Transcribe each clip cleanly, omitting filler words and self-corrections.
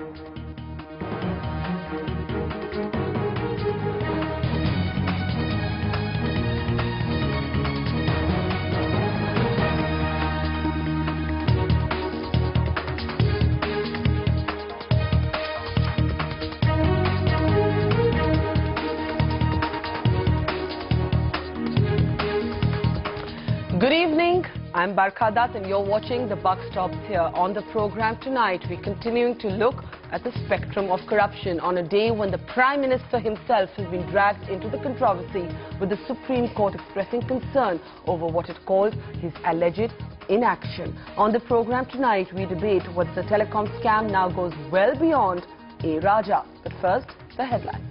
Good evening, I'm Barkha Dutt and you're watching The Buck Stops Here. On the program tonight, we're continuing to look at the spectrum of corruption on a day when the Prime Minister himself has been dragged into the controversy, with the Supreme Court expressing concern over what it called his alleged inaction. On the program tonight, we debate whether the telecom scam now goes well beyond A. Raja. But first, the headlines.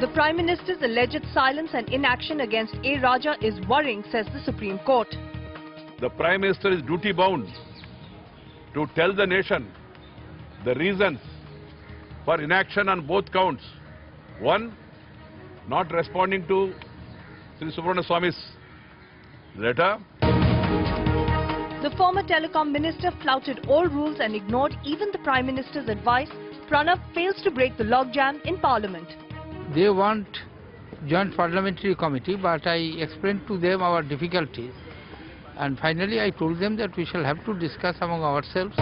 The Prime Minister's alleged silence and inaction against A. Raja is worrying, says the Supreme Court. The Prime Minister is duty-bound to tell the nation the reasons for inaction on both counts. One, not responding to Sri Subramanian Swamy's letter. The former telecom minister flouted all rules and ignored even the Prime Minister's advice. Pranav fails to break the logjam in Parliament. They want joint parliamentary committee, but I explained to them our difficulties, and finally I told them that we shall have to discuss among ourselves.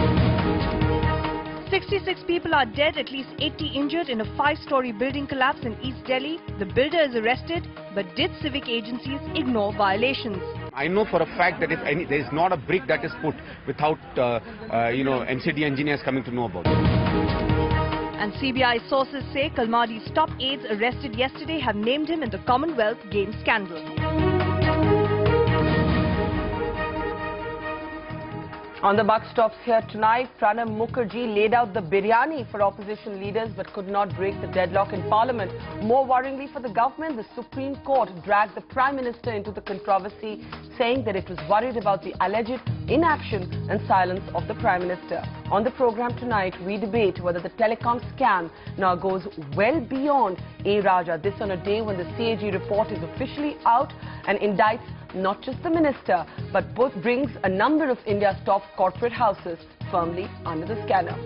66 people are dead, at least 80 injured in a 5-story building collapse in East Delhi. The builder is arrested, but did civic agencies ignore violations? I know for a fact that if there is not a brick that is put without NCD engineers coming to know about it. And CBI sources say Kalmadi's top aides arrested yesterday have named him in the Commonwealth Games scandal. On the Buck Stops Here tonight, Pranav Mukherjee laid out the biryani for opposition leaders but could not break the deadlock in Parliament. More worryingly for the government, the Supreme Court dragged the Prime Minister into the controversy, saying that it was worried about the alleged inaction and silence of the Prime Minister. On the program tonight, we debate whether the telecom scam now goes well beyond A. Raja. This on a day when the CAG report is officially out and indicts not just the minister, but brings a number of India's top corporate houses firmly under the scanner.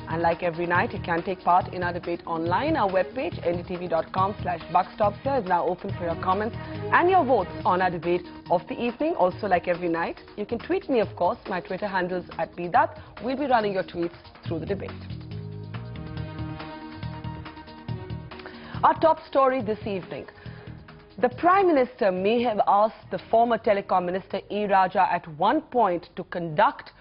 And like every night, you can take part in our debate online. Our webpage, ndtv.com/buckstopshere, is now open for your comments and your votes on our debate of the evening. Also, like every night, you can tweet me, of course. My Twitter handle is @bdutt. We'll be running your tweets through the debate. Our top story this evening. The Prime Minister may have asked the former telecom minister A. Raja at one point to conduct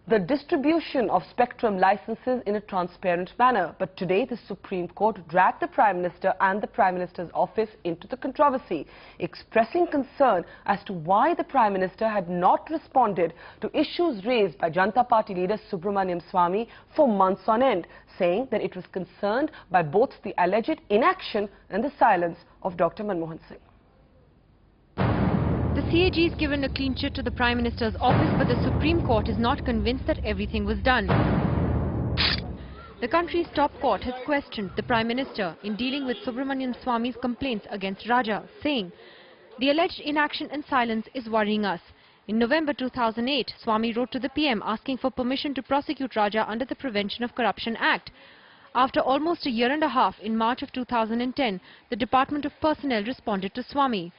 the distribution of spectrum licenses in a transparent manner. But today, the Supreme Court dragged the Prime Minister and the Prime Minister's office into the controversy, expressing concern as to why the Prime Minister had not responded to issues raised by Janata Party leader Subramanian Swamy for months on end, saying that it was concerned by both the alleged inaction and the silence of Dr. Manmohan Singh. The CAG has given a clean chit to the Prime Minister's office, but the Supreme Court is not convinced that everything was done. The country's top court has questioned the Prime Minister in dealing with Subramanian Swamy's complaints against Raja, saying, "The alleged inaction and silence is worrying us." In November 2008, Swamy wrote to the PM asking for permission to prosecute Raja under the Prevention of Corruption Act. After almost a year and a half, in March of 2010, the Department of Personnel responded to Swamy.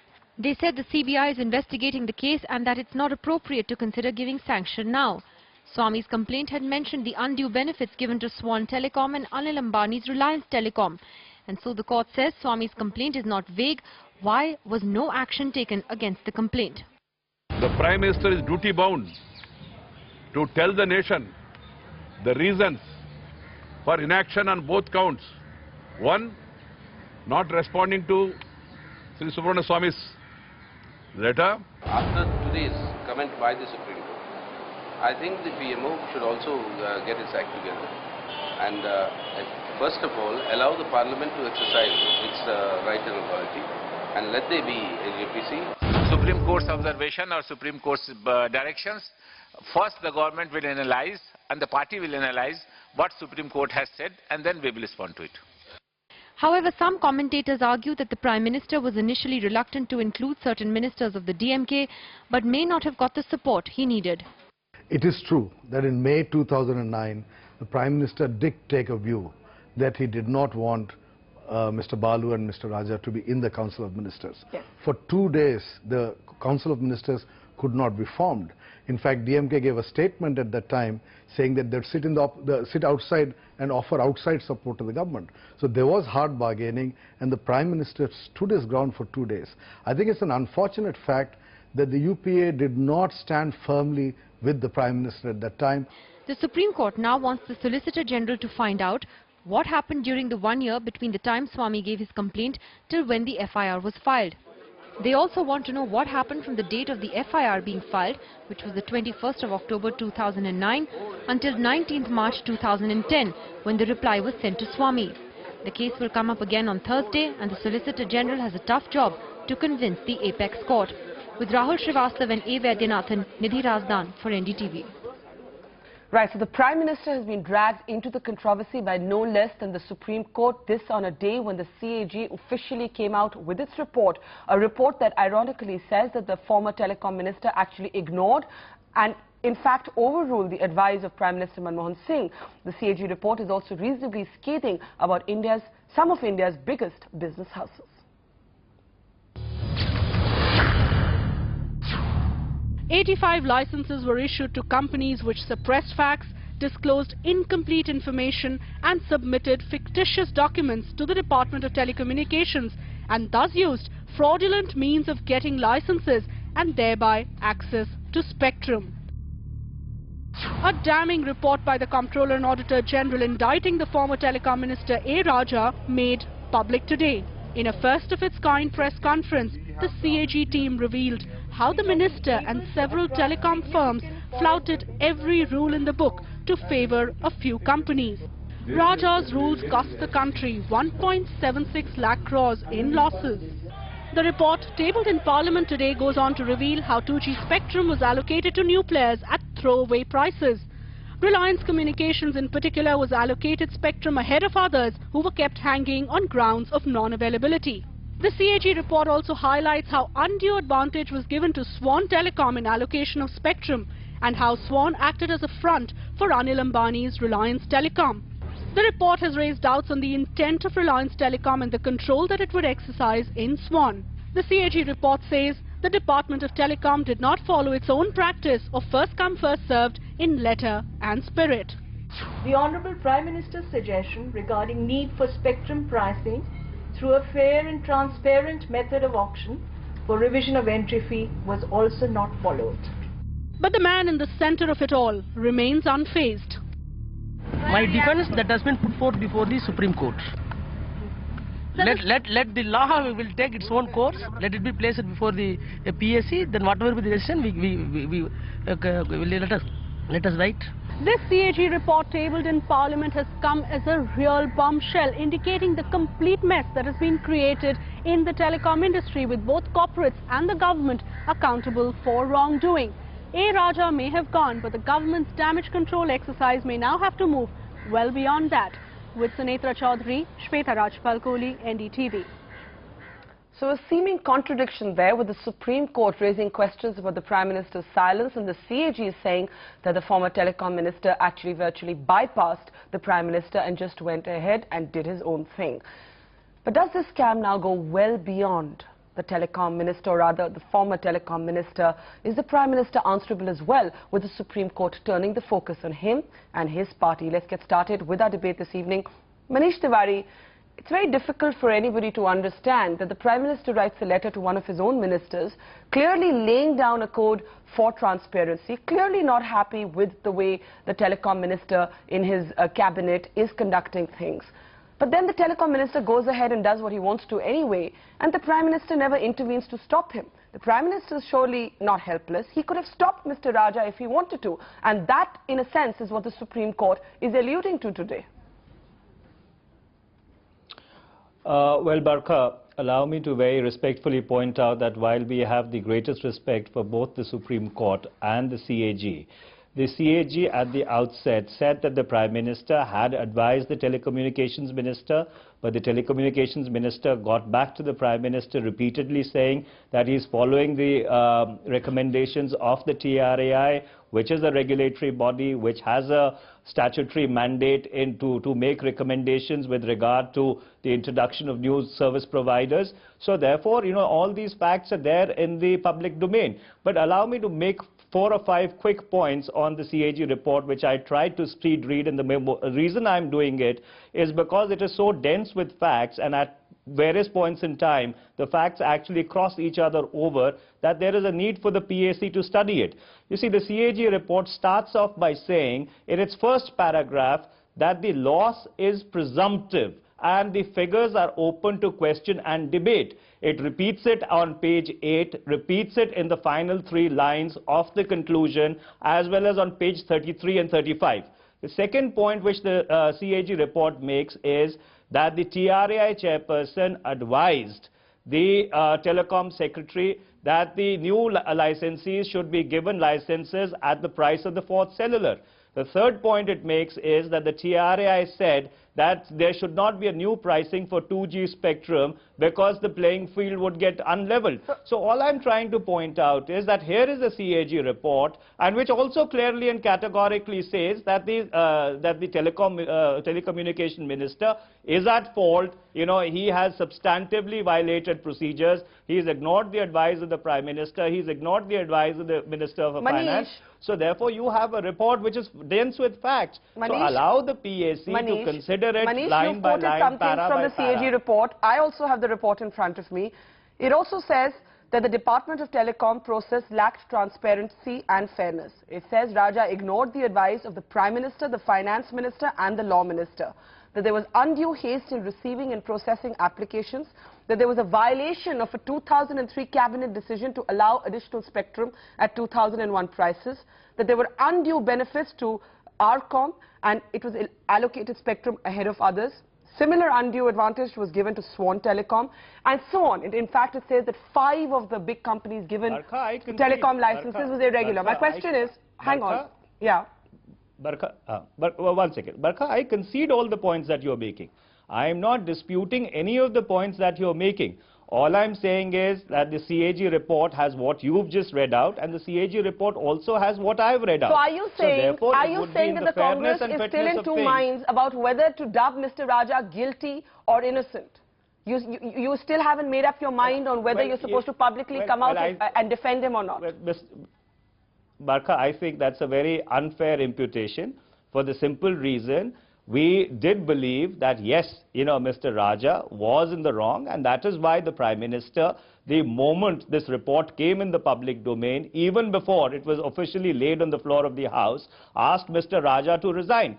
They said the CBI is investigating the case and that it's not appropriate to consider giving sanction now. Swamy's complaint had mentioned the undue benefits given to Swan Telecom and Anil Ambani's Reliance Telecom. And so the court says Swamy's complaint is not vague. Why was no action taken against the complaint? The Prime Minister is duty-bound to tell the nation the reasons for inaction on both counts. One, not responding to Sri Subramanian Swamy's letter. After today's comment by the Supreme Court, I think the PMO should also get its act together and first of all allow the Parliament to exercise its right and authority and let there be a JPC. Supreme Court's observation or Supreme Court's directions, first the government will analyze and the party will analyze what Supreme Court has said, and then we will respond to it. However, some commentators argue that the Prime Minister was initially reluctant to include certain ministers of the DMK, but may not have got the support he needed. It is true that in May 2009, the Prime Minister did take a view that he did not want Mr. Balu and Mr. Raja to be in the Council of Ministers. Yes. For 2 days, the Council of Ministers could not be formed. In fact, DMK gave a statement at that time saying that they'd sit outside and offer outside support to the government. So there was hard bargaining, and the Prime Minister stood his ground for 2 days. I think it's an unfortunate fact that the UPA did not stand firmly with the Prime Minister at that time. The Supreme Court now wants the Solicitor General to find out what happened during the 1 year between the time Swamy gave his complaint till when the FIR was filed. They also want to know what happened from the date of the FIR being filed, which was the 21st of October 2009, until 19th March 2010, when the reply was sent to Swamy. The case will come up again on Thursday, and the Solicitor General has a tough job to convince the Apex Court. With Rahul Srivastav and A. Vaidyanathan, Nidhi Razdan for NDTV. Right, so the Prime Minister has been dragged into the controversy by no less than the Supreme Court, this on a day when the CAG officially came out with its report, a report that ironically says that the former telecom minister actually ignored and in fact overruled the advice of Prime Minister Manmohan Singh. The CAG report is also reasonably scathing about some of India's biggest business houses. "85 licenses were issued to companies which suppressed facts, disclosed incomplete information and submitted fictitious documents to the Department of Telecommunications and thus used fraudulent means of getting licenses and thereby access to spectrum." A damning report by the Comptroller and Auditor General indicting the former telecom minister A. Raja made public today. In a first-of-its-kind press conference, the CAG team revealed how the minister and several telecom firms flouted every rule in the book to favour a few companies. Raja's rules cost the country 1.76 lakh crores in losses. The report, tabled in Parliament today, goes on to reveal how 2G spectrum was allocated to new players at throwaway prices. Reliance Communications in particular was allocated spectrum ahead of others who were kept hanging on grounds of non-availability. The CAG report also highlights how undue advantage was given to Swan Telecom in allocation of spectrum and how Swan acted as a front for Anil Ambani's Reliance Telecom. The report has raised doubts on the intent of Reliance Telecom and the control that it would exercise in Swan. The CAG report says the Department of Telecom did not follow its own practice of first come first served in letter and spirit. The Honourable Prime Minister's suggestion regarding need for spectrum pricing through a fair and transparent method of auction for revision of entry fee was also not followed. But the man in the centre of it all remains unfazed. My defence that has been put forth before the Supreme Court. Let the law will take its own course. Let it be placed before the PSC. Then whatever be the decision, let us write. This CAG report tabled in Parliament has come as a real bombshell, indicating the complete mess that has been created in the telecom industry, with both corporates and the government accountable for wrongdoing. A. Raja may have gone, but the government's damage control exercise may now have to move well beyond that. With Sunetra Chaudhary, Shweta Rajpal-Kohli, NDTV. So a seeming contradiction there, with the Supreme Court raising questions about the Prime Minister's silence and the CAG saying that the former telecom minister actually virtually bypassed the Prime Minister and just went ahead and did his own thing. But does this scam now go well beyond the telecom minister, or rather the former telecom minister? Is the Prime Minister answerable as well, with the Supreme Court turning the focus on him and his party? Let's get started with our debate this evening. Manish Tiwari, it's very difficult for anybody to understand that the Prime Minister writes a letter to one of his own ministers, clearly laying down a code for transparency, clearly not happy with the way the telecom minister in his cabinet is conducting things. But then the telecom minister goes ahead and does what he wants to anyway, and the Prime Minister never intervenes to stop him. The Prime Minister is surely not helpless. He could have stopped Mr. Raja if he wanted to, and that, in a sense, is what the Supreme Court is alluding to today. Well, Barkha, allow me to very respectfully point out that while we have the greatest respect for both the Supreme Court and the CAG The CAG at the outset said that the Prime Minister had advised the Telecommunications Minister, but the Telecommunications Minister got back to the Prime Minister repeatedly saying that he is following the recommendations of the TRAI, which is a regulatory body which has a statutory mandate to make recommendations with regard to the introduction of new service providers. So therefore, all these facts are there in the public domain. But allow me to make 4 or 5 quick points on the CAG report, which I tried to speed read in the memo. The reason I'm doing it is because it is so dense with facts, and at various points in time, the facts actually cross each other over, that there is a need for the PAC to study it. You see, the CAG report starts off by saying, in its first paragraph, that the loss is presumptive and the figures are open to question and debate. It repeats it on page 8, repeats it in the final 3 lines of the conclusion, as well as on page 33 and 35. The second point which the CAG report makes is that the TRAI chairperson advised the telecom secretary that the new licensees should be given licenses at the price of the 4th cellular. The third point it makes is that the TRAI said that there should not be a new pricing for 2G spectrum because the playing field would get unleveled. So all I'm trying to point out is that here is a CAG report, and which also clearly and categorically says that the telecommunication minister is at fault. He has substantively violated procedures. He's ignored the advice of the Prime Minister. He's ignored the advice of the Minister of Finance. So therefore, you have a report which is dense with facts. So allow the PAC to consider it line by line, para from by the CAG para. report. I also have the report in front of me. It also says that the Department of Telecom process lacked transparency and fairness. It says Raja ignored the advice of the Prime Minister, the Finance Minister and the Law Minister. That there was undue haste in receiving and processing applications, that there was a violation of a 2003 cabinet decision to allow additional spectrum at 2001 prices, that there were undue benefits to RCOM and it was allocated spectrum ahead of others. Similar undue advantage was given to Swan Telecom and so on. In fact, it says that 5 of the big companies given telecom licenses was irregular. My question is, hang on. Yeah. One second. Barkha, I concede all the points that you're making. I am not disputing any of the points that you're making. All I'm saying is that the CAG report has what you've just read out, and the CAG report also has what I've read out. So are you saying, that the Congress is still in 2 minds about whether to dub Mr. Raja guilty or innocent? You still haven't made up your mind on whether you're supposed to publicly come out and defend him or not? Barkha, I think that's a very unfair imputation for the simple reason we did believe that yes, Mr. Raja was in the wrong, and that is why the Prime Minister, the moment this report came in the public domain, even before it was officially laid on the floor of the House, asked Mr. Raja to resign.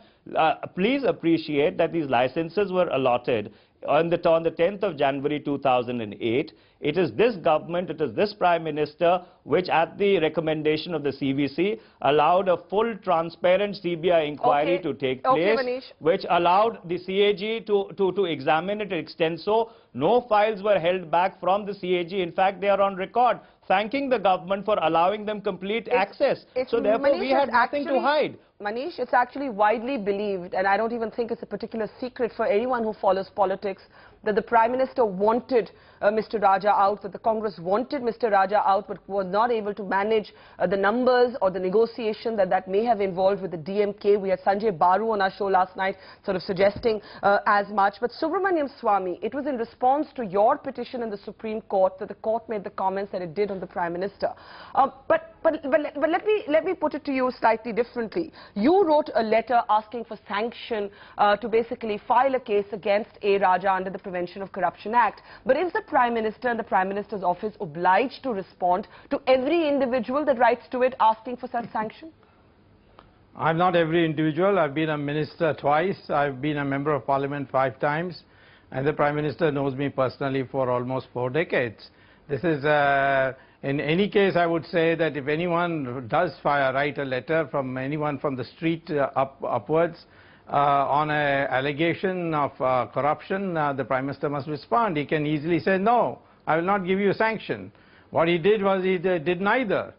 Please appreciate that these licenses were allotted on the 10th of January 2008. It is this government, it is this Prime Minister which at the recommendation of the CVC allowed a full transparent CBI inquiry to take place, which allowed the CAG to examine it extenso. No files were held back from the CAG. In fact, they are on record thanking the government for allowing them complete access. So therefore, we had nothing to hide. Manish, it's actually widely believed, and I don't even think it's a particular secret for anyone who follows politics, that the Prime Minister wanted Mr. Raja out, that the Congress wanted Mr. Raja out, but was not able to manage the numbers or the negotiation that may have involved with the DMK. We had Sanjay Baru on our show last night sort of suggesting as much. But Subramanian Swamy, it was in response to your petition in the Supreme Court that the court made the comments that it did on the Prime Minister. But let me put it to you slightly differently. You wrote a letter asking for sanction to basically file a case against A. Raja under the Prevention of Corruption Act. But is the Prime Minister and the Prime Minister's office obliged to respond to every individual that writes to it asking for such sanction? I'm not every individual. I've been a minister twice. I've been a member of parliament 5 times. And the Prime Minister knows me personally for almost 4 decades. This is... in any case, I would say that if anyone does write a letter from anyone from the street upwards on an allegation of corruption, the Prime Minister must respond. He can easily say, no, I will not give you a sanction. What he did was he did neither.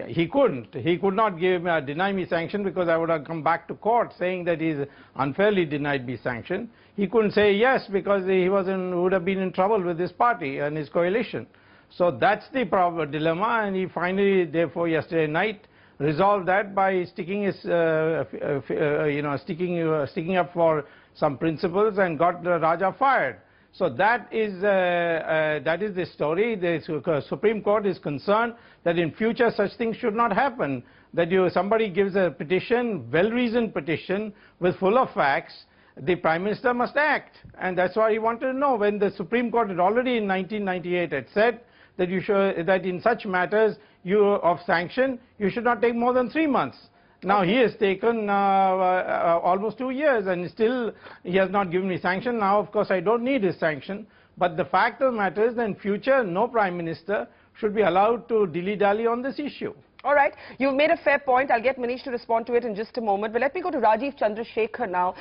He couldn't. He could not deny me sanction because I would have come back to court saying that he's unfairly denied me sanction. He couldn't say yes because he would have been in trouble with his party and his coalition. So that's the dilemma, and he finally, therefore, yesterday night resolved that by sticking his, sticking up for some principles and got Raja fired. So that is the story. The Supreme Court is concerned that in future such things should not happen. That somebody gives a petition, well-reasoned petition with full of facts, the Prime Minister must act. And that's why he wanted to know, when the Supreme Court had already in 1998 had said that that in such matters of sanction, you should not take more than 3 months. Now he has taken almost 2 years, and still he has not given me sanction. Now, of course, I don't need his sanction. But the fact of the matter is that in future, no Prime Minister should be allowed to dilly-dally on this issue. All right. You've made a fair point. I'll get Manish to respond to it in just a moment. But let me go to Rajiv Chandrasekhar now,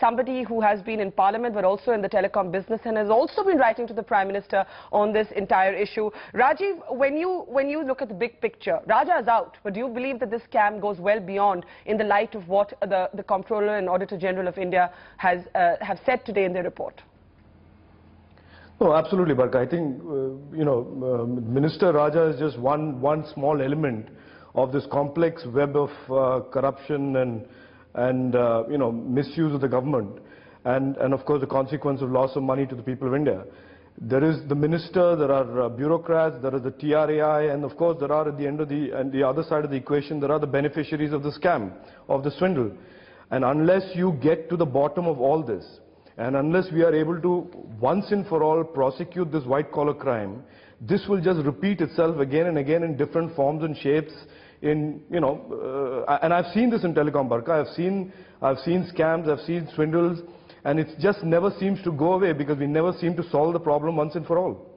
somebody who has been in Parliament but also in the telecom business and has also been writing to the Prime Minister on this entire issue. Rajiv, when you look at the big picture, Raja is out, but do you believe that this scam goes well beyond in the light of what the Comptroller and Auditor General of India have said today in their report? No, absolutely, Barka. I think, Minister Raja is just one small element of this complex web of corruption and misuse of the government, and of course the consequence of loss of money to the people of India. There is the minister, there are bureaucrats, there is the TRAI, and of course there are at the end of the other side of the equation, there are the beneficiaries of the scam, of the swindle. And unless you get to the bottom of all this, and unless we are able to once and for all prosecute this white-collar crime, this will just repeat itself again and again in different forms and shapes. And I've seen this in telecom, Barka. I've seen scams, I've seen swindles, and it just never seems to go away because we never seem to solve the problem once and for all.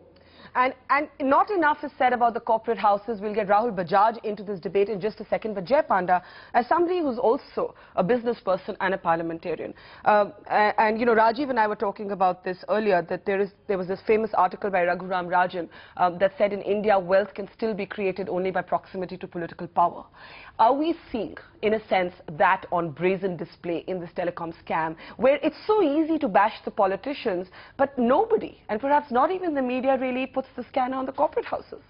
And not enough is said about the corporate houses. We'll get Rahul Bajaj into this debate in just a second. But Jay Panda, as somebody who's also a business person and a parliamentarian, Rajiv and I were talking about this earlier, that there was this famous article by Raghuram Rajan that said in India, wealth can still be created only by proximity to political power. Are we seeing, in a sense, that on brazen display in this telecom scam, where it's so easy to bash the politicians, but nobody, and perhaps not even the media, really puts the scanner on the corporate houses?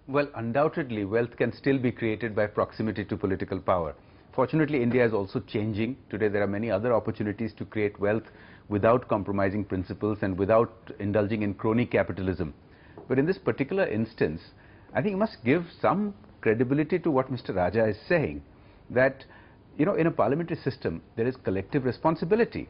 Well, undoubtedly, wealth can still be created by proximity to political power. Fortunately, India is also changing. Today, there are many other opportunities to create wealth without compromising principles and without indulging in crony capitalism. But in this particular instance, I think you must give some credibility to what Mr. Raja is saying, that, in a parliamentary system, there is collective responsibility.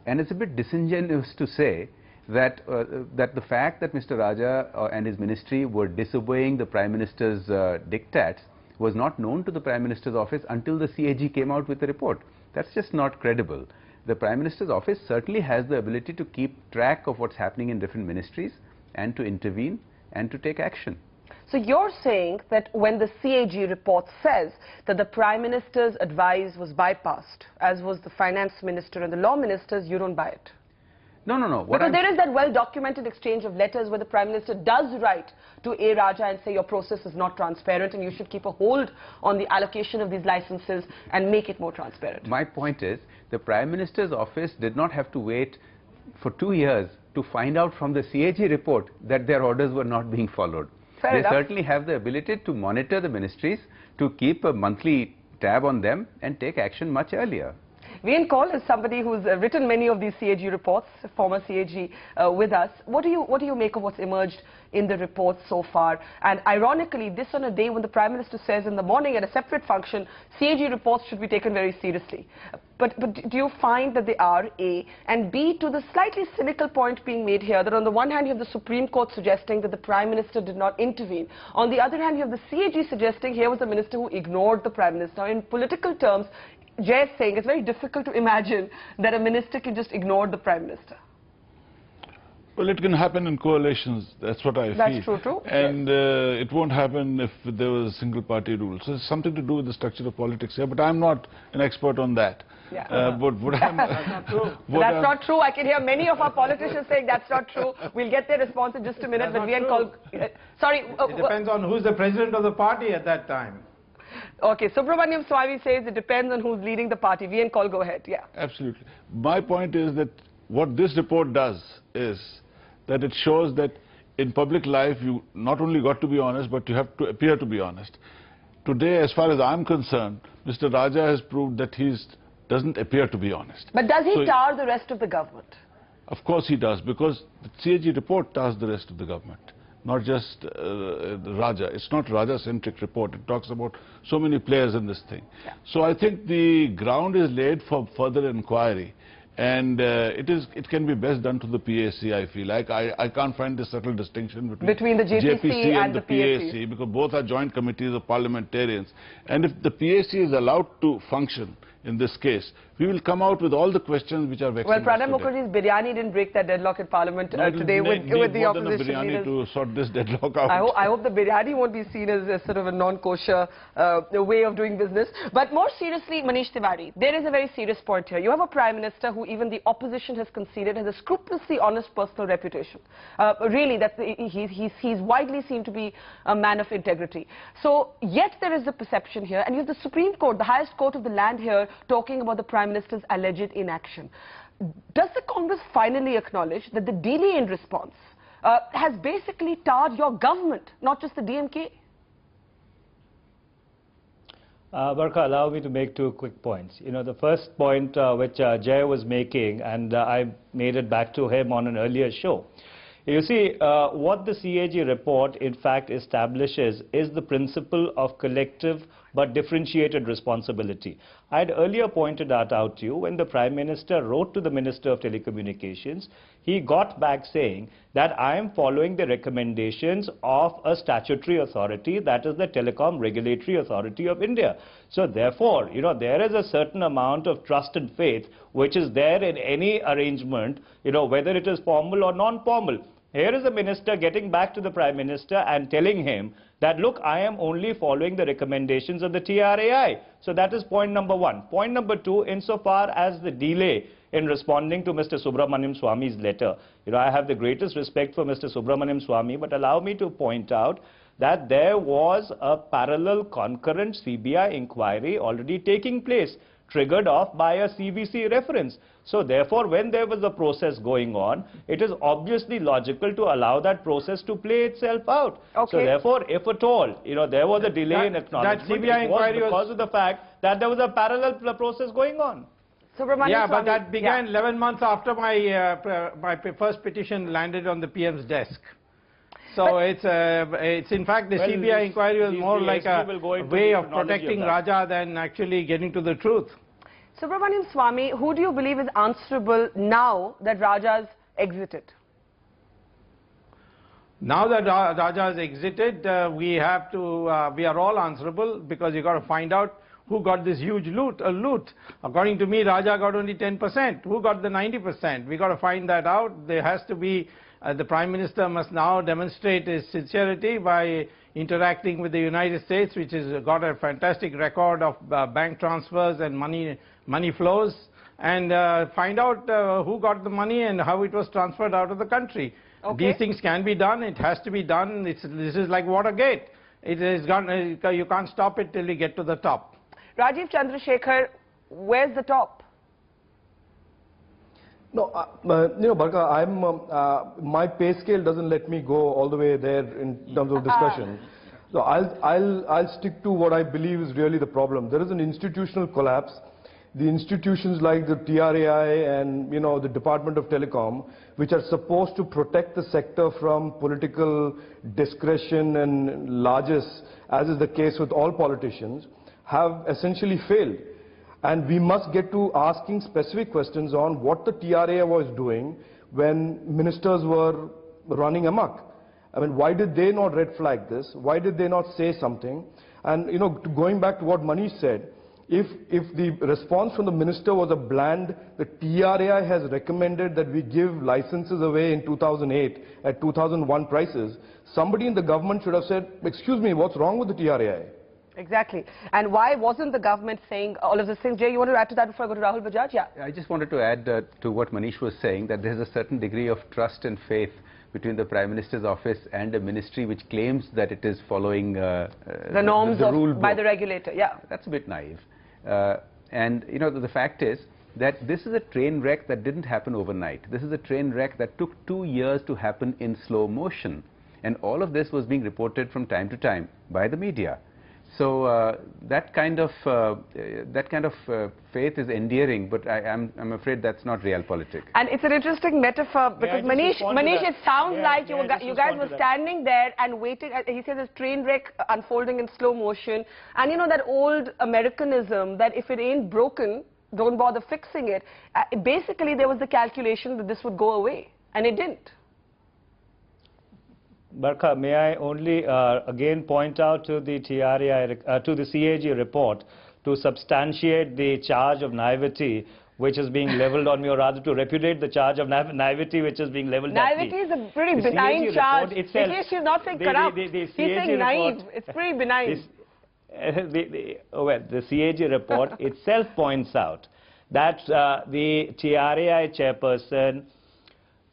And it's a bit disingenuous to say that the fact that Mr. Raja and his ministry were disobeying the Prime Minister's diktats was not known to the Prime Minister's office until the CAG came out with the report. That's just not credible. The Prime Minister's office certainly has the ability to keep track of what's happening in different ministries and to intervene and to take action. So you're saying that when the CAG report says that the Prime Minister's advice was bypassed, as was the Finance Minister and the Law Ministers, you don't buy it? No. Because there is that well-documented exchange of letters where the Prime Minister does write to A. Raja and say your process is not transparent and you should keep a hold on the allocation of these licenses and make it more transparent. My point is, the Prime Minister's office did not have to wait for 2 years to find out from the CAG report that their orders were not being followed. They certainly have the ability to monitor the ministries, to keep a monthly tab on them and take action much earlier. Vian Kaul is somebody who's written many of these CAG reports, former CAG with us. What do you make of what's emerged in the report so far? And ironically, this on a day when the Prime Minister says in the morning at a separate function, CAG reports should be taken very seriously. But do you find that they are, A, and B, to the slightly cynical point being made here, that on the one hand you have the Supreme Court suggesting that the Prime Minister did not intervene. On the other hand, you have the CAG suggesting here was a minister who ignored the Prime Minister. In political terms, Jay is saying it's very difficult to imagine that a minister can just ignore the Prime Minister. Well, it can happen in coalitions. That's what I feel. That's true too. And it won't happen if there was a single party rule. So it's something to do with the structure of politics here, but I'm not an expert on that. That's not true. That's not true. I can hear many of our politicians saying that's not true. We'll get their response in just a minute. But sorry. It depends on who's the president of the party at that time. Okay, Subramanian Swamy says it depends on who's leading the party. VN Call, go ahead. Yeah. Absolutely. My point is that what this report does is that it shows that in public life you not only got to be honest, but you have to appear to be honest. Today, as far as I'm concerned, Mr. Raja has proved that he doesn't appear to be honest. But does he tar the rest of the government? Of course he does, because the CAG report tars the rest of the government, not just Raja. It's not Raja-centric report. It talks about so many players in this thing. Yeah. So I think the ground is laid for further inquiry. And it can be best done to the PAC, I feel like. I can't find the subtle distinction between the JPC and the PAC, because both are joint committees of parliamentarians. And if the PAC is allowed to function in this case, we will come out with all the questions which are vexing us Pranab Mukherjee's biryani didn't break that deadlock in Parliament today with the opposition leaders. To sort this deadlock out. I hope the biryani won't be seen as a sort of a non-kosher way of doing business. But more seriously, Manish Tiwari, there is a very serious point here. You have a Prime Minister who even the opposition has conceded has a scrupulously honest personal reputation. Really, he's widely seen to be a man of integrity. So, yet there is a perception here, and you have the Supreme Court, the highest court of the land here, talking about the Prime Minister's alleged inaction. Does the Congress finally acknowledge that the delay in response has basically tarred your government, not just the DMK? Barkha, allow me to make 2 quick points. You know, the first point which Jay was making, and I made it back to him on an earlier show. You see, what the CAG report in fact establishes is the principle of collective but differentiated responsibility. I had earlier pointed that out to you when the Prime Minister wrote to the Minister of Telecommunications. He got back saying that I am following the recommendations of a statutory authority, that is the Telecom Regulatory Authority of India. So therefore, you know, there is a certain amount of trust and faith which is there in any arrangement, you know, whether it is formal or non-formal. Here is the minister getting back to the Prime Minister and telling him that, look, I am only following the recommendations of the TRAI. So that is point number 1. Point number 2, insofar as the delay in responding to Mr. Subramanian Swamy's letter. You know, I have the greatest respect for Mr. Subramanian Swamy, but allow me to point out that there was a parallel concurrent CBI inquiry already taking place, triggered off by a CVC reference. So therefore, when there was a process going on, it is obviously logical to allow that process to play itself out. Okay. So therefore, if at all, you know, there was a delay in acknowledgement, that CBI inquiry was because of the fact that there was a parallel process going on. Yeah, but that began 11 months after my first petition landed on the PM's desk. So it's in fact the CBI inquiry was more like a way of protecting Raja than actually getting to the truth. Subramanian Swamy, who do you believe is answerable now that Raja's exited? Now that Raja has exited, we are all answerable, because you got to find out who got this huge loot. According to me, Raja got only 10%. Who got the 90%? We got to find that out. There has to be, the Prime Minister must now demonstrate his sincerity by interacting with the United States, which has got a fantastic record of bank transfers and money flows, and find out who got the money and how it was transferred out of the country. Okay. These things can be done. It has to be done. This is like Watergate. It is gone. You can't stop it till you get to the top. Rajiv Chandrasekhar, where's the top? No, you know, Barkha, my pay scale doesn't let me go all the way there in terms of discussion. So I'll stick to what I believe is really the problem. There is an institutional collapse. The institutions like the TRAI and, you know, the Department of Telecom, which are supposed to protect the sector from political discretion and largesse, as is the case with all politicians, have essentially failed. And we must get to asking specific questions on what the TRAI was doing when ministers were running amok. I mean, why did they not red flag this? Why did they not say something? And, you know, going back to what Manish said, if the response from the minister was a bland, the TRAI has recommended that we give licenses away in 2008 at 2001 prices, somebody in the government should have said, excuse me, what's wrong with the TRAI? Exactly. And why wasn't the government saying all of these things? Jay, you want to add to that before I go to Rahul Bajaj? Yeah. I just wanted to add to what Manish was saying, that there's a certain degree of trust and faith between the Prime Minister's office and a ministry which claims that it is following the norms the rule by book. the regulator. Yeah. That's a bit naive. And you know, the fact is that this is a train wreck that didn't happen overnight. This is a train wreck that took 2 years to happen in slow motion. And all of this was being reported from time to time by the media. So that kind of faith is endearing, but I'm afraid that's not realpolitik. And it's an interesting metaphor because Manish, it sounds like you guys were standing there and waiting. He says a train wreck unfolding in slow motion, and you know that old Americanism that if it ain't broken, don't bother fixing it. Basically, there was the calculation that this would go away, and it didn't. Barkha, may I only again point out to the to the CAG report to substantiate the charge of naivety which is being leveled on me, or rather to repudiate the charge of naivety which is being leveled at me. Naivety is a pretty benign charge. In case she's not saying corrupt, he's saying naive. It's pretty benign. The CAG report itself points out that the TRAI chairperson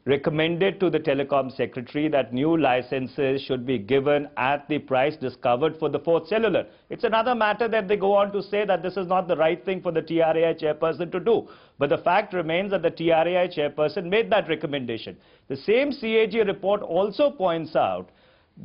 recommended to the Telecom Secretary that new licenses should be given at the price discovered for the fourth cellular. It's another matter that they go on to say that this is not the right thing for the TRAI chairperson to do. But the fact remains that the TRAI chairperson made that recommendation. The same CAG report also points out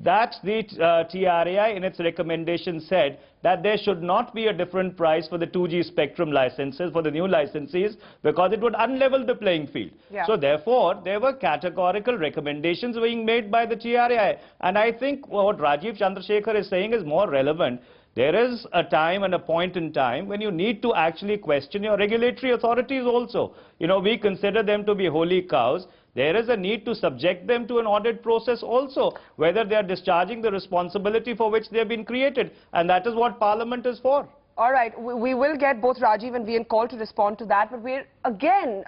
that the TRAI in its recommendation said that there should not be a different price for the 2G spectrum licenses for the new licensees because it would unlevel the playing field. Yeah. So therefore, there were categorical recommendations being made by the TRAI. And I think what Rajiv Chandrasekhar is saying is more relevant. There is a time and a point in time when you need to actually question your regulatory authorities also. You know, we consider them to be holy cows. There is a need to subject them to an audit process also, whether they are discharging the responsibility for which they have been created. And that is what Parliament is for. All right. We will get both Rajiv and VN call to respond to that. But we're, again,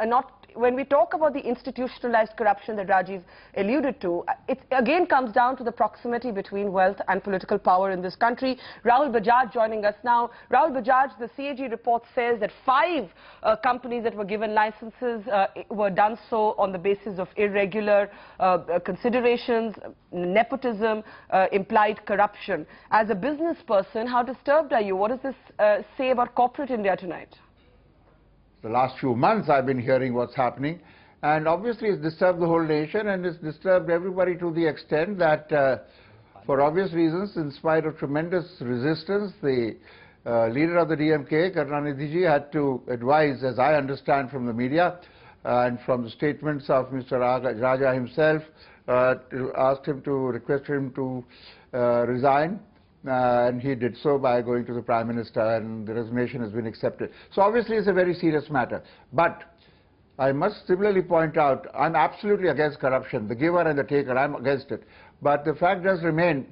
when we talk about the institutionalized corruption that Rajiv alluded to, it again comes down to the proximity between wealth and political power in this country. Rahul Bajaj joining us now. Rahul Bajaj, the CAG report says that 5 companies that were given licenses were done so on the basis of irregular considerations, nepotism, implied corruption. As a business person, how disturbed are you? What does this say about corporate India tonight? The last few months I've been hearing what's happening, and obviously it's disturbed the whole nation and it's disturbed everybody to the extent that for obvious reasons, in spite of tremendous resistance, the leader of the DMK, Karunanidhi, had to advise, as I understand from the media and from the statements of Mr. Raja himself, asked him to request him to resign. And he did so by going to the Prime Minister, and the resignation has been accepted. So obviously it's a very serious matter. But I must similarly point out, I'm absolutely against corruption. The giver and the taker, I'm against it. But the fact does remain,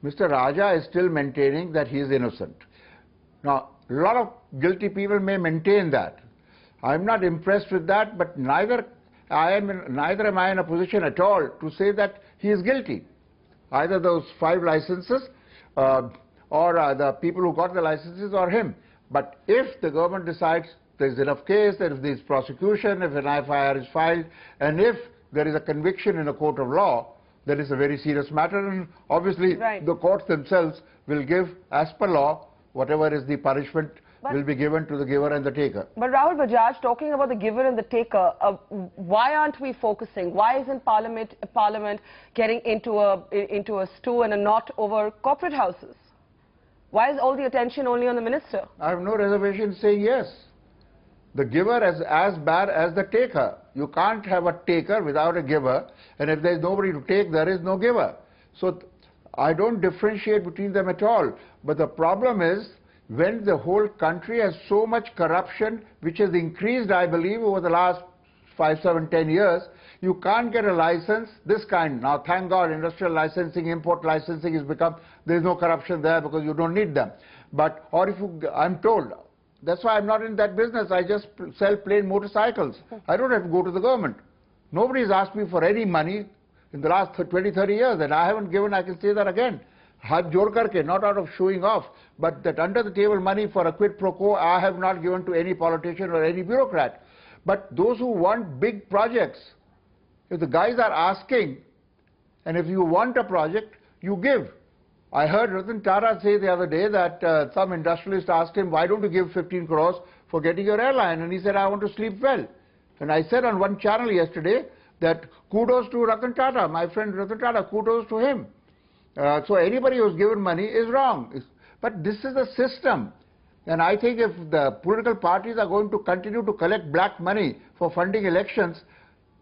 Mr. Raja is still maintaining that he is innocent. Now, a lot of guilty people may maintain that. I'm not impressed with that, but neither am I in a position at all to say that he is guilty. Either those 5 licenses or the people who got the licenses or him. But if the government decides there's enough case, there is this prosecution, if an FIR is filed, and if there is a conviction in a court of law, that is a very serious matter, and obviously the courts themselves will give, as per law, whatever is the punishment will be given to the giver and the taker. But Rahul Bajaj, talking about the giver and the taker, why aren't we focusing? Why isn't Parliament getting into a stew and a knot over corporate houses? Why is all the attention only on the minister? I have no reservation saying yes. The giver is as bad as the taker. You can't have a taker without a giver, and if there is nobody to take, there is no giver. So I don't differentiate between them at all. But the problem is, when the whole country has so much corruption, which has increased, I believe, over the last 5, 7, 10 years, you can't get a license this kind. Now, thank God, industrial licensing, import licensing has become, there's no corruption there because you don't need them. But, or if you, I'm told, that's why I'm not in that business. I just sell plain motorcycles. I don't have to go to the government. Nobody's asked me for any money in the last 20, 30 years, and I haven't given, I can say that again. Hath jod karke, not out of showing off, but that under the table money for a quid pro quo I have not given to any politician or any bureaucrat. But those who want big projects, if the guys are asking, and if you want a project, you give. I heard Ratan Tata say the other day that some industrialist asked him, why don't you give 15 crores for getting your airline? And he said, I want to sleep well. And I said on one channel yesterday that kudos to Ratan Tata, my friend Ratan Tata, kudos to him. So anybody who's given money is wrong. But this is a system. And I think if the political parties are going to continue to collect black money for funding elections,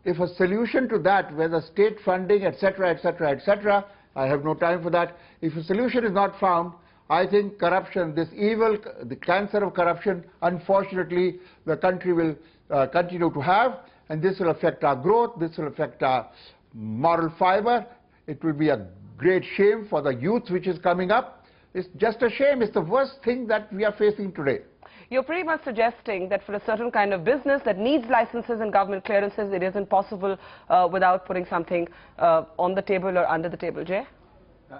if a solution to that, whether state funding, etc., etc., etc., I have no time for that. If a solution is not found, I think corruption, this evil, the cancer of corruption, unfortunately, the country will continue to have, and this will affect our growth, this will affect our moral fiber. It will be a great shame for the youth which is coming up. It's just a shame. It's the worst thing that we are facing today. You're pretty much suggesting that for a certain kind of business that needs licenses and government clearances, it isn't possible without putting something on the table or under the table. Jay?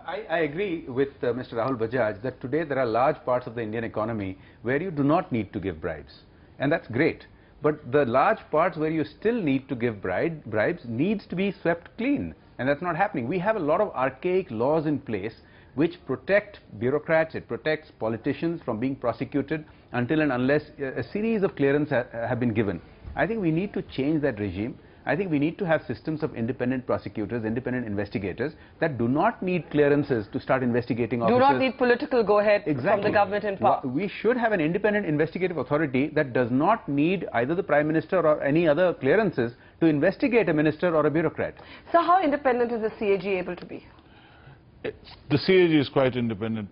I agree with Mr. Rahul Bajaj that today there are large parts of the Indian economy where you do not need to give bribes. And that's great. But the large parts where you still need to give bribes needs to be swept clean. And that's not happening. We have a lot of archaic laws in place which protect bureaucrats, it protects politicians from being prosecuted until and unless a series of clearances have been given. I think we need to change that regime. I think we need to have systems of independent prosecutors, independent investigators that do not need clearances to start investigating officers. Do not need political go-ahead from the government in power. We should have an independent investigative authority that does not need either the Prime Minister or any other clearances to investigate a minister or a bureaucrat. So how independent is the CAG able to be? The CAG is quite independent,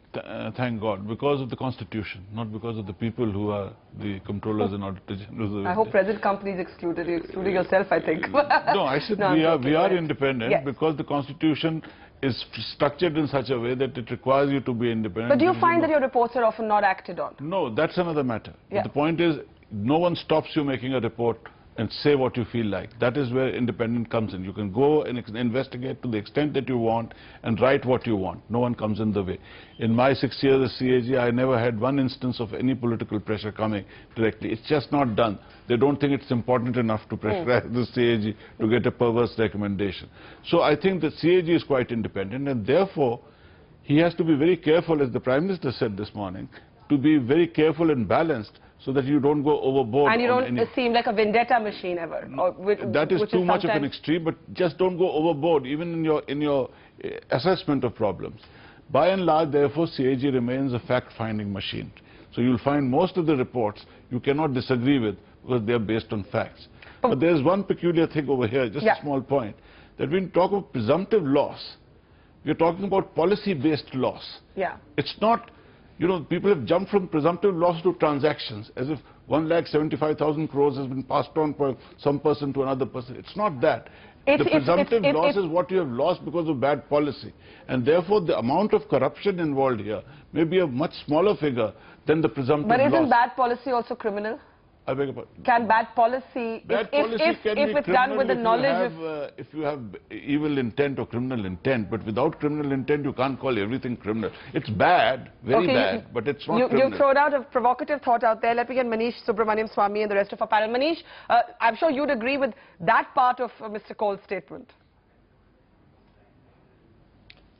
thank God, because of the Constitution, not because of the people who are the controllers and auditors general. I hope present companies excluded. You're excluding yourself, I think. No, I said no, we are independent yes. because the Constitution is structured in such a way that it requires you to be independent. But do you find that your reports are often not acted on? No, that's another matter. Yeah. The point is, no one stops you making a report and say what you feel like. That is where independence comes in. You can go and investigate to the extent that you want and write what you want. No one comes in the way. In my 6 years as CAG, I never had one instance of any political pressure coming directly. It's just not done. They don't think it's important enough to pressurize the CAG to get a perverse recommendation. So I think the CAG is quite independent, and therefore he has to be very careful, as the Prime Minister said this morning, to be very careful and balanced, so that you don't go overboard. And you don't seem like a vendetta machine ever. That is too much of an extreme, but just don't go overboard, even in your assessment of problems. By and large, therefore, CAG remains a fact-finding machine. So you'll find most of the reports you cannot disagree with because they are based on facts. But there's one peculiar thing over here, just a small point, that when we talk of presumptive loss, we're talking about policy-based loss. Yeah. It's not. You know, people have jumped from presumptive loss to transactions, as if 1,75,000 crores has been passed on from some person to another person. It's not that. The presumptive loss is what you have lost because of bad policy. And therefore, the amount of corruption involved here may be a much smaller figure than the presumptive loss. But isn't bad policy also criminal? I beg your pardon. Can bad policy, if it's done with the knowledge of... If you have evil intent or criminal intent, but without criminal intent you can't call everything criminal. It's bad, very bad, but it's not criminal. You've thrown out a provocative thought out there. Let me get Manish, Subramanian Swamy and the rest of our panel. Manish, I'm sure you'd agree with that part of Mr. Kohl's statement.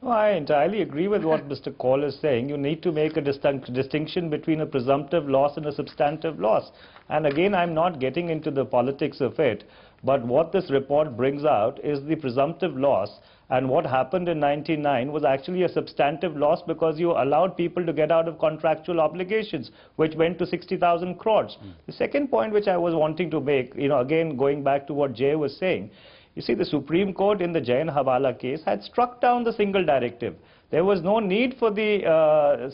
No, I entirely agree with what Mr. Kohl is saying. You need to make a distinction between a presumptive loss and a substantive loss. And again, I'm not getting into the politics of it, but what this report brings out is the presumptive loss. And what happened in 1999 was actually a substantive loss because you allowed people to get out of contractual obligations, which went to 60,000 crores. The second point which I was wanting to make, again, going back to what Jay was saying, you see, the Supreme Court in the Jain Hawala case had struck down the single directive. There was no need for the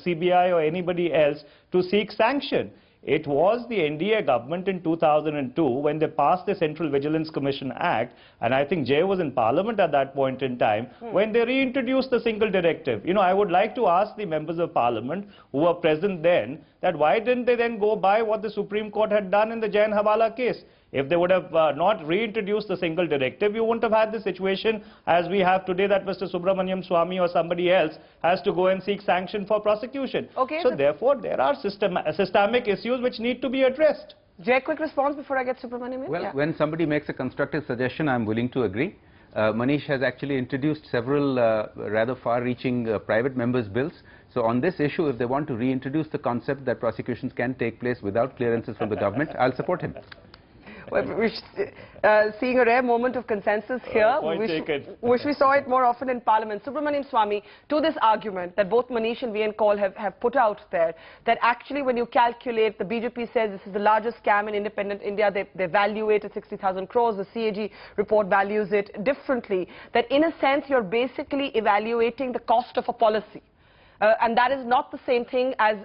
CBI or anybody else to seek sanction. It was the NDA government in 2002 when they passed the Central Vigilance Commission Act, and I think Jay was in Parliament at that point in time, when they reintroduced the single directive. You know, I would like to ask the members of Parliament who were present then, that why didn't they then go by what the Supreme Court had done in the Jain Hawala case? If they would have not reintroduced the single directive, you wouldn't have had the situation as we have today, that Mr. Subramanian Swamy or somebody else has to go and seek sanction for prosecution. Okay, so therefore, there are systemic issues which need to be addressed. Jay, quick response before I get Subramanian in? Well, when somebody makes a constructive suggestion, I'm willing to agree. Manish has actually introduced several rather far-reaching private members' bills. So on this issue, if they want to reintroduce the concept that prosecutions can take place without clearances from the government, I'll support him. Well, seeing a rare moment of consensus here. Wish we saw it more often in Parliament. Subramanian Swamy, to this argument that both Manish and VN Kaul have put out there, that actually when you calculate, the BJP says this is the largest scam in independent India, they value it at 60,000 crores, the CAG report values it differently, that in a sense you're basically evaluating the cost of a policy. And that is not the same thing as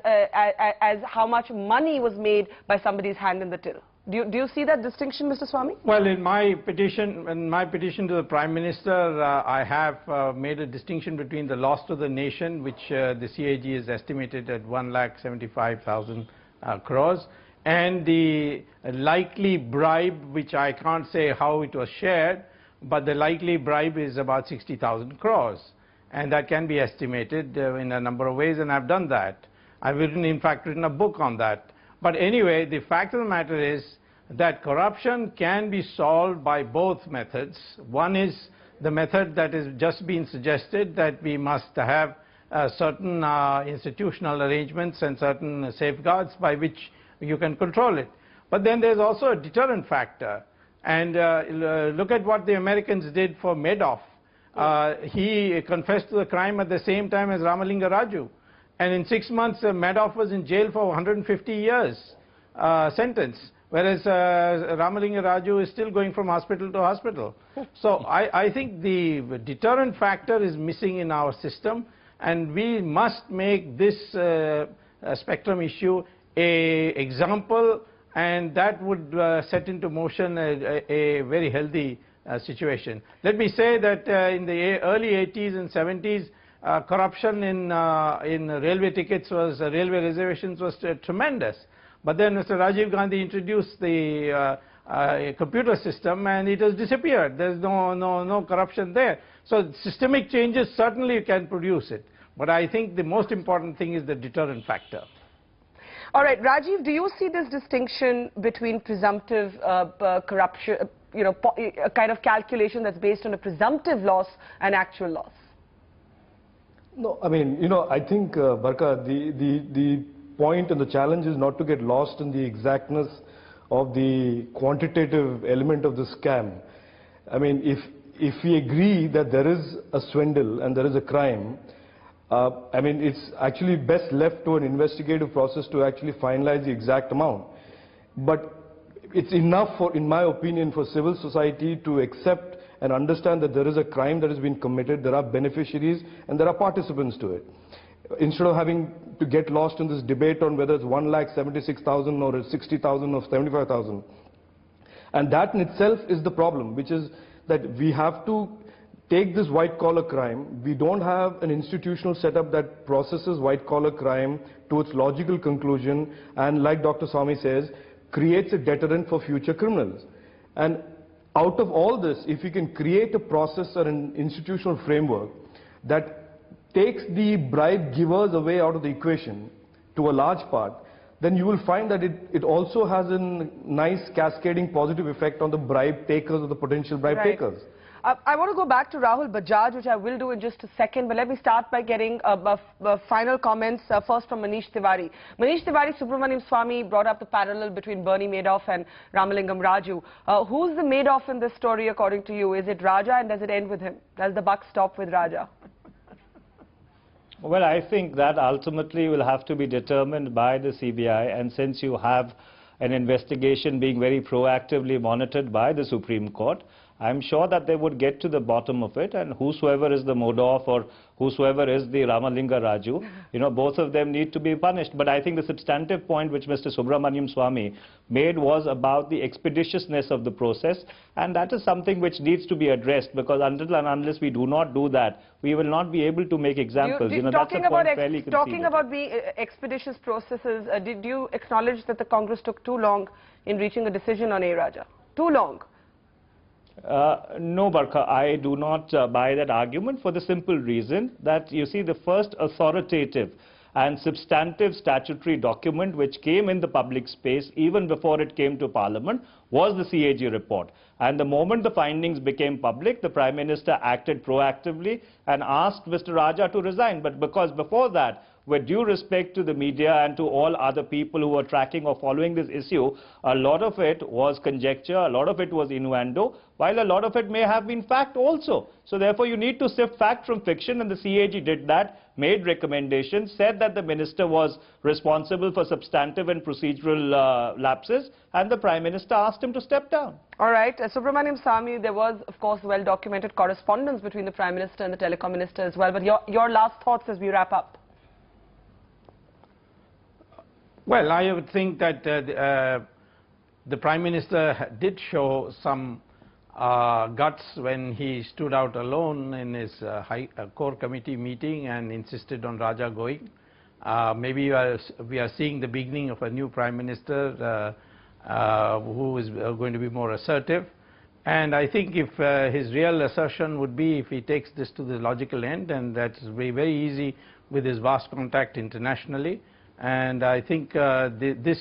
how much money was made by somebody's hand in the till. Do you see that distinction, Mr. Swamy? Well, in my petition to the Prime Minister, I have made a distinction between the loss to the nation, which the CAG is estimated at 1,75,000 crores, and the likely bribe, which I can't say how it was shared, but the likely bribe is about 60,000 crores. And that can be estimated in a number of ways, and I've done that. I've in fact written a book on that. But anyway, the fact of the matter is that corruption can be solved by both methods. One is the method that has just been suggested, that we must have certain institutional arrangements and certain safeguards by which you can control it. But then there's also a deterrent factor. And look at what the Americans did for Madoff. He confessed to the crime at the same time as Ramalinga Raju. And in 6 months, Madoff was in jail for 150 years sentence, whereas Ramalinga Raju is still going from hospital to hospital. So I think the deterrent factor is missing in our system, and we must make this spectrum issue an example, and that would set into motion a very healthy situation. Let me say that in the early 80s and 70s, corruption in railway tickets was, railway reservations was tremendous. But then Mr. Rajiv Gandhi introduced the computer system and it has disappeared. There's no corruption there. So systemic changes certainly can produce it. But I think the most important thing is the deterrent factor. All right, Rajiv, do you see this distinction between presumptive corruption, a kind of calculation that's based on a presumptive loss and actual loss? No, I mean, I think, Barka, the point and the challenge is not to get lost in the exactness of the quantitative element of the scam. I mean, if we agree that there is a swindle and there is a crime, I mean, it's actually best left to an investigative process to actually finalize the exact amount. But it's enough, in my opinion, for civil society to accept and understand that there is a crime that has been committed, there are beneficiaries and there are participants to it. Instead of having to get lost in this debate on whether it's 1,76,000 or 60,000 or 75,000. And that in itself is the problem, which is that we have to take this white-collar crime. We don't have an institutional setup that processes white-collar crime to its logical conclusion and, like Dr. Swamy says, creates a deterrent for future criminals. And out of all this, if we can create a process or an institutional framework that takes the bribe givers away out of the equation to a large part, then you will find that it also has a nice cascading positive effect on the bribe takers or the potential bribe takers. I want to go back to Rahul Bajaj, which I will do in just a second, but let me start by getting final comments first from Manish Tiwari. Manish Tiwari, Subramanian Swamy brought up the parallel between Bernie Madoff and Ramalingam Raju. Who's the Madoff in this story according to you? Is it Raja, and does it end with him? Does the buck stop with Raja? Well, I think that ultimately will have to be determined by the CBI, and since you have an investigation being very proactively monitored by the Supreme Court, I'm sure that they would get to the bottom of it, and whosoever is the Modov or whosoever is the Ramalinga Raju, you know, both of them need to be punished. But I think the substantive point which Mr. Subramanian Swamy made was about the expeditiousness of the process, and that is something which needs to be addressed, because until and unless we do not do that, we will not be able to make examples. You know, that's a point fairly conceded. Talking about the expeditious processes, did you acknowledge that the Congress took too long in reaching a decision on A. Raja? Too long? No, Barkha, I do not buy that argument for the simple reason that, you see, the first authoritative and substantive statutory document which came in the public space even before it came to Parliament was the CAG report. And the moment the findings became public, the Prime Minister acted proactively and asked Mr. Raja to resign. But because before that, with due respect to the media and to all other people who were tracking or following this issue, a lot of it was conjecture, a lot of it was innuendo, while a lot of it may have been fact also. So therefore you need to sift fact from fiction, and the CAG did that, made recommendations, said that the minister was responsible for substantive and procedural lapses, and the Prime Minister asked him to step down. All right. Subramanian Swamy, there was, of course, well-documented correspondence between the Prime Minister and the Telecom Minister as well. But your last thoughts as we wrap up. Well, I would think that the Prime Minister did show some guts when he stood out alone in his core committee meeting and insisted on Raja going. Maybe we are seeing the beginning of a new Prime Minister who is going to be more assertive. And I think if his real assertion would be if he takes this to the logical end, and that's very easy with his vast contact internationally. And I think this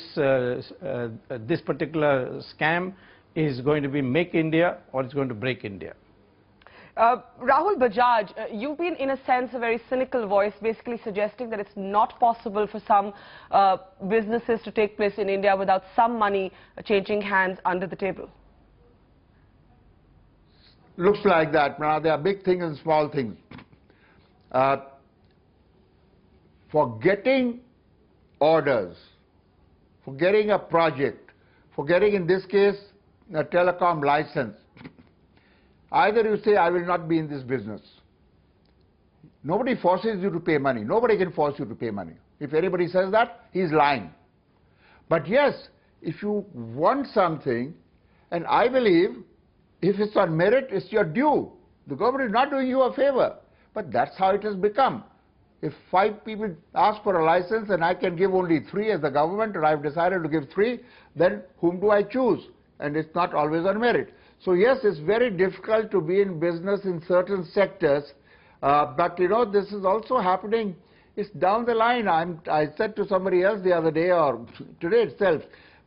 particular scam is going to be make India or it's going to break India. Rahul Bajaj, you've been in a sense a very cynical voice, basically suggesting that it's not possible for some businesses to take place in India without some money changing hands under the table. Looks like that. Now there are big things and small things. For getting orders, for getting a project, for getting, in this case, a telecom license, either you say, I will not be in this business. Nobody forces you to pay money. Nobody can force you to pay money. If anybody says that, he's lying. But yes, if you want something, and I believe if it's on merit, it's your due. The government is not doing you a favor. But that's how it has become. If 5 people ask for a license and I can give only 3 as the government, or I've decided to give 3, then whom do I choose? And it's not always on merit. So yes, it's very difficult to be in business in certain sectors, but you know, this is also happening. It's down the line. I said to somebody else the other day, or today itself,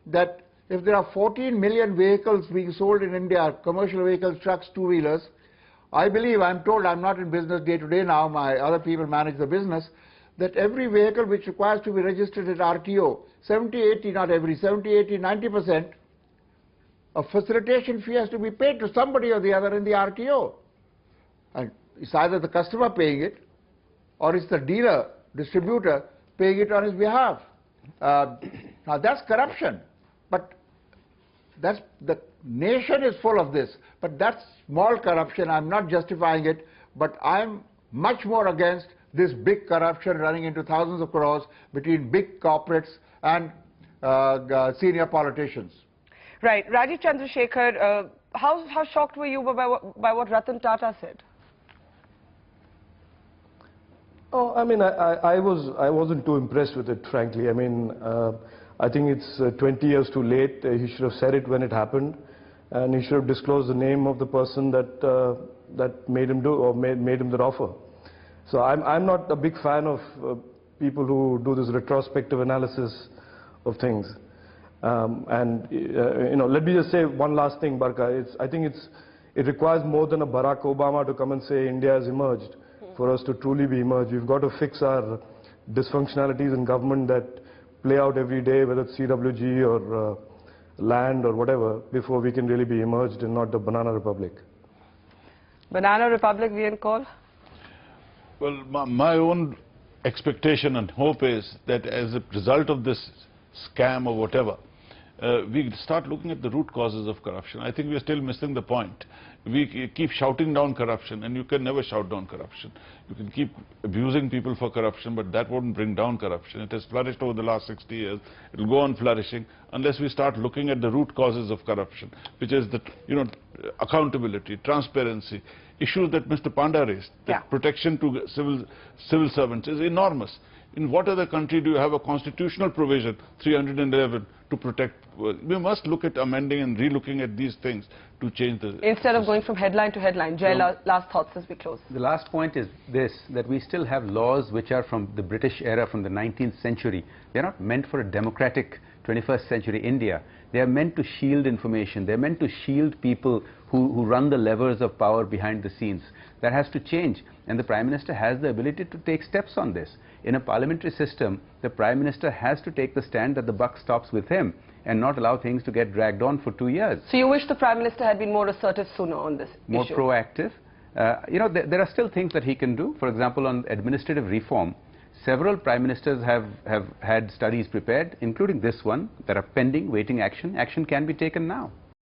that if there are 14 million vehicles being sold in India, commercial vehicles, trucks, two-wheelers, I believe, I'm told, I'm not in business day to day now, my other people manage the business, that every vehicle which requires to be registered at RTO, 70, 80, not every, 70, 80, 90%, a facilitation fee has to be paid to somebody or the other in the RTO. And it's either the customer paying it, or it's the dealer, distributor, paying it on his behalf. Now that's corruption, but that's, the nation is full of this, but that's small corruption. I'm not justifying it, but I'm much more against this big corruption running into thousands of crores between big corporates and senior politicians. Right. Rajiv Chandrasekhar, how shocked were you by what Ratan Tata said? Oh, I mean, I wasn't too impressed with it, frankly. I mean, I think it's 20 years too late. He should have said it when it happened, and he should have disclosed the name of the person that made him do or made him that offer. So I'm not a big fan of people who do this retrospective analysis of things. You know, let me just say one last thing, Barkha. I think it requires more than a Barack Obama to come and say India has emerged. For us to truly be emerged, we've got to fix our dysfunctionalities in government that play out every day, whether it's CWG or land or whatever, before we can really be emerged and not the Banana Republic. Banana Republic, VN Kaul? Well, my own expectation and hope is that as a result of this scam or whatever, we start looking at the root causes of corruption. I think we are still missing the point. We keep shouting down corruption, and you can never shout down corruption. You can keep abusing people for corruption, but that won't bring down corruption. It has flourished over the last 60 years. It will go on flourishing unless we start looking at the root causes of corruption, which is the, accountability, transparency, issues that Mr. Panda raised. The protection to civil servants is enormous. In what other country do you have a constitutional provision, 311, to protect? We must look at amending and relooking at these things to change the... Instead of going from headline to headline. Jay, last thoughts as we close. The last point is this, that we still have laws which are from the British era, from the 19th century. They're not meant for a democratic 21st century India. They are meant to shield information. They're meant to shield people who run the levers of power behind the scenes. That has to change. And the Prime Minister has the ability to take steps on this. In a parliamentary system, the Prime Minister has to take the stand that the buck stops with him and not allow things to get dragged on for 2 years. So you wish the Prime Minister had been more assertive sooner on this More issue? Proactive. There are still things that he can do. For example, on administrative reform, several Prime Ministers have had studies prepared, including this one, that are pending, waiting action. Action can be taken now.